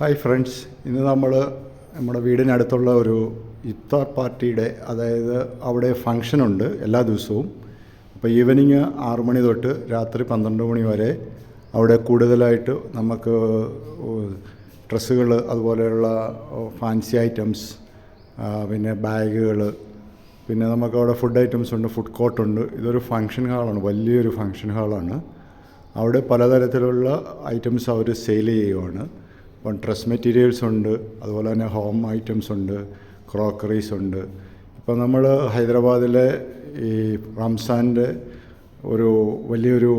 Hi friends, ഇന്ന് നമ്മുടെ വീടിനടുത്തുള്ള ഒരു ഇഫ്താർ പാർട്ടിയുടെ അതായത് അവിടെ ഫങ്ഷനുണ്ട് എല്ലാ ദിവസവും. അപ്പോൾ ഈവനിങ് 6 മണി തൊട്ട് രാത്രി 12 മണി വരെ അവിടെ കൂടുതലായിട്ട് നമുക്ക് ഡ്രസ്സുകൾ, അതുപോലെയുള്ള ഫാൻസി ഐറ്റംസ്, പിന്നെ ബാഗുകൾ, പിന്നെ നമുക്കവിടെ ഫുഡ് ഐറ്റംസ് ഉണ്ട്, ഫുഡ് കോർട്ടുണ്ട്. ഇതൊരു ഫങ്ഷൻ ഹാളാണ്, വലിയൊരു ഫങ്ഷൻ ഹാളാണ്. അവിടെ പലതരത്തിലുള്ള ഐറ്റംസ് അവർ സെയിൽ ചെയ്യുവാണ്. ഇപ്പം ഡ്രസ് മെറ്റീരിയൽസ് ഉണ്ട്, അതുപോലെ തന്നെ ഹോം ഐറ്റംസ് ഉണ്ട്, ക്രോക്കറീസ് ഉണ്ട്. ഇപ്പം നമ്മൾ ഹൈദരാബാദിലെ ഈ റംസാൻ്റെ ഒരു വലിയൊരു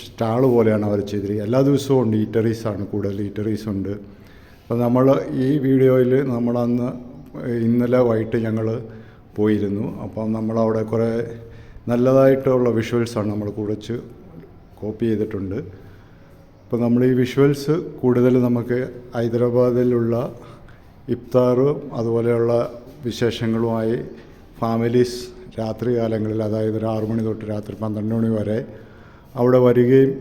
സ്റ്റാൾ പോലെയാണ് അവർ ചെയ്തിരിക്കുന്നത്. എല്ലാ ദിവസവും ഉണ്ട്, ഈറ്ററീസാണ് കൂടുതൽ, ഈറ്ററീസ് ഉണ്ട്. അപ്പം നമ്മൾ ഈ വീഡിയോയിൽ ഇന്നലെ വൈകിട്ട് ഞങ്ങൾ പോയിരുന്നു. അപ്പം നമ്മളവിടെ കുറേ നല്ലതായിട്ടുള്ള വിഷ്വൽസാണ് നമ്മൾ കുറച്ച് കോപ്പി ചെയ്തിട്ടുണ്ട്. അപ്പോൾ നമ്മൾ ഈ വിഷ്വൽസ് കൂടുതൽ നമുക്ക് ഹൈദരാബാദിലുള്ള ഇഫ്താറും അതുപോലെയുള്ള വിശേഷങ്ങളുമായി ഫാമിലീസ് രാത്രി കാലങ്ങളിൽ, അതായത് ഒരു 6 മണി തൊട്ട് രാത്രി 12 മണി വരെ അവിടെ വരികയും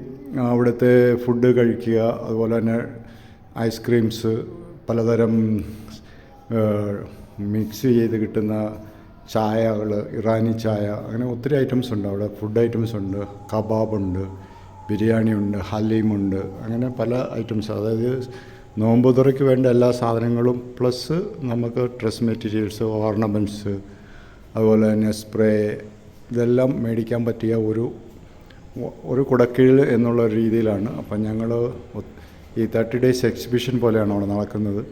അവിടുത്തെ ഫുഡ് കഴിക്കുക, അതുപോലെ തന്നെ ഐസ്ക്രീംസ്, പലതരം മിക്സ് ചെയ്ത് കിട്ടുന്ന ചായകൾ, ഇറാനി ചായ, അങ്ങനെ ഒത്തിരി ഐറ്റംസ് ഉണ്ട് അവിടെ. ഫുഡ് ഐറ്റംസ് ഉണ്ട്, കബാബുണ്ട്, ബിരിയാണി ഉണ്ട്, ഹലീമുണ്ട്, അങ്ങനെ പല ഐറ്റംസ്. അതായത് നോമ്പ് തുറയ്ക്ക് വേണ്ട എല്ലാ സാധനങ്ങളും പ്ലസ് നമുക്ക് ഡ്രസ് മെറ്റീരിയൽസ്, ഓർണമെൻറ്റ്സ്, അതുപോലെ തന്നെ സ്പ്രേ, ഇതെല്ലാം മേടിക്കാൻ പറ്റിയ ഒരു കുടക്കീഴിൽ എന്നുള്ള രീതിയിലാണ്. അപ്പം ഞങ്ങൾ ഈ 30 ഡേയ്സ് എക്സിബിഷൻ പോലെയാണ് അവിടെ നടക്കുന്നത്.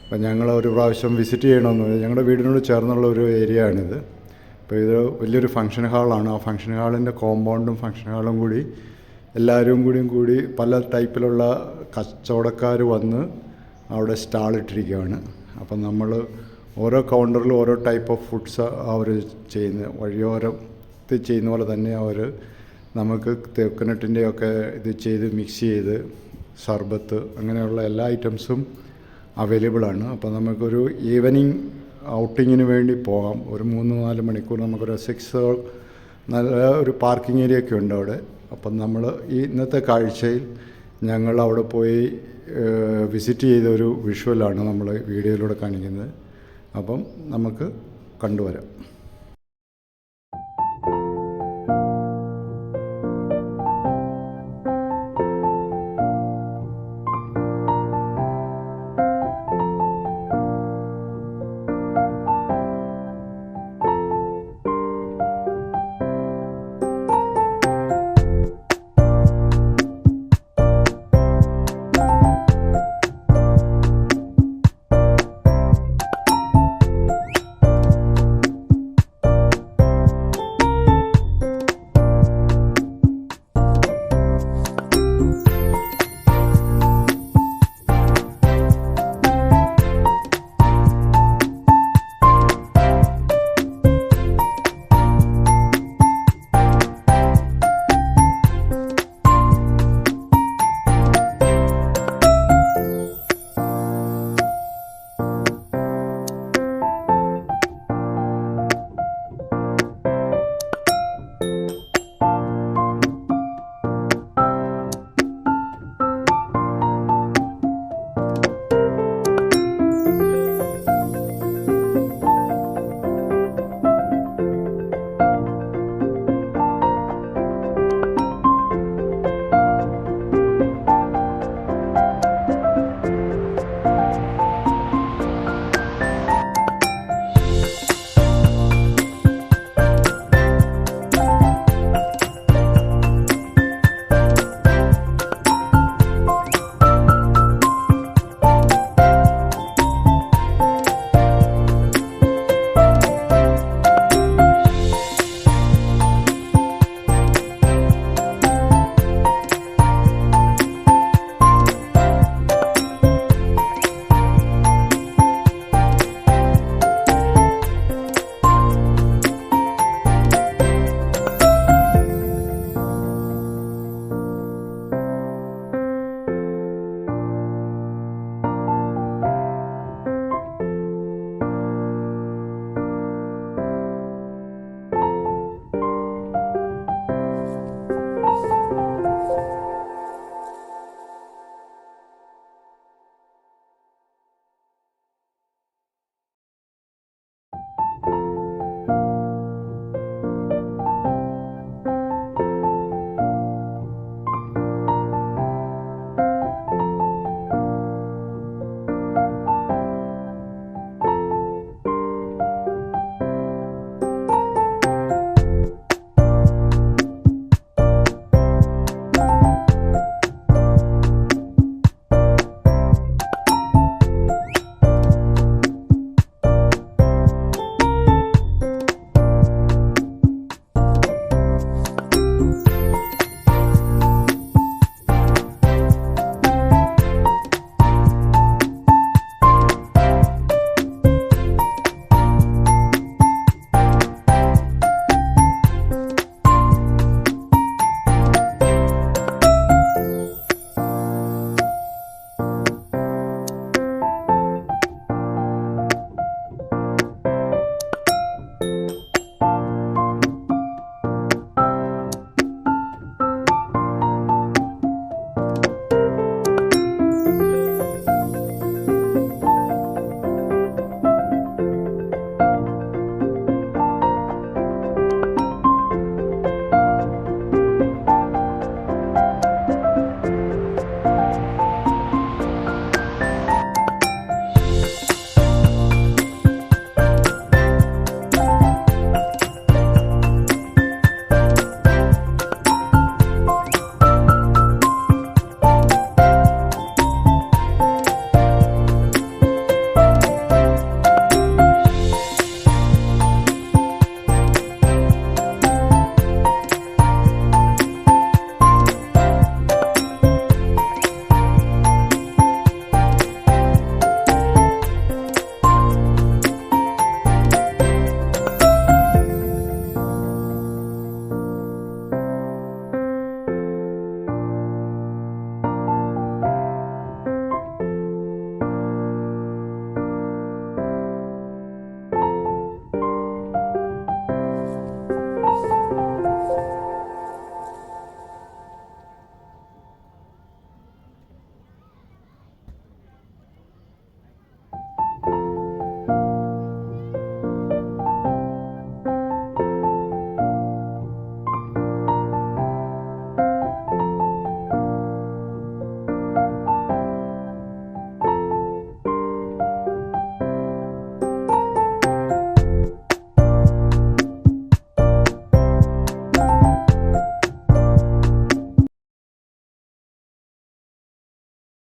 അപ്പം ഞങ്ങൾ ഒരു പ്രാവശ്യം വിസിറ്റ് ചെയ്യണമെന്ന്, ഞങ്ങളുടെ വീടിനോട് ചേർന്നുള്ള ഒരു ഏരിയ ആണിത്. അപ്പോൾ ഇത് വലിയൊരു ഫങ്ഷൻ ഹാളാണ്. ആ ഫങ്ഷൻ ഹാളിൻ്റെ കോമ്പൗണ്ടും ഫങ്ഷൻ ഹാളും കൂടി എല്ലാവരും കൂടി പല ടൈപ്പിലുള്ള കച്ചവടക്കാർ വന്ന് അവിടെ സ്റ്റാൾ ഇട്ടിരിക്കുകയാണ്. അപ്പം നമ്മൾ ഓരോ കൗണ്ടറിലും ഓരോ ടൈപ്പ് ഓഫ് ഫുഡ്സ് അവർ വഴിയോരത്ത് ചെയ്യുന്ന പോലെ തന്നെ അവർ നമുക്ക് കോക്കനട്ടിൻ്റെയൊക്കെ ഇത് ചെയ്ത് മിക്സ് ചെയ്ത് സർബത്ത്, അങ്ങനെയുള്ള എല്ലാ ഐറ്റംസും അവൈലബിളാണ്. അപ്പോൾ നമുക്കൊരു ഈവനിങ് ഔട്ടിങ്ങിന് വേണ്ടി പോകാം. ഒരു 3-4 മണിക്കൂർ നമുക്കൊരു 6 നല്ല ഒരു പാർക്കിംഗ് ഏരിയ ഒക്കെ ഉണ്ട് അവിടെ. അപ്പം നമ്മൾ ഇന്നത്തെ കാഴ്ചയിൽ ഞങ്ങൾ അവിടെ പോയി വിസിറ്റ് ചെയ്ത ഒരു വിഷ്വലാണ് നമ്മൾ വീഡിയോയിലൂടെ കാണിക്കുന്നത്. അപ്പം നമുക്ക് കണ്ടുവരാം.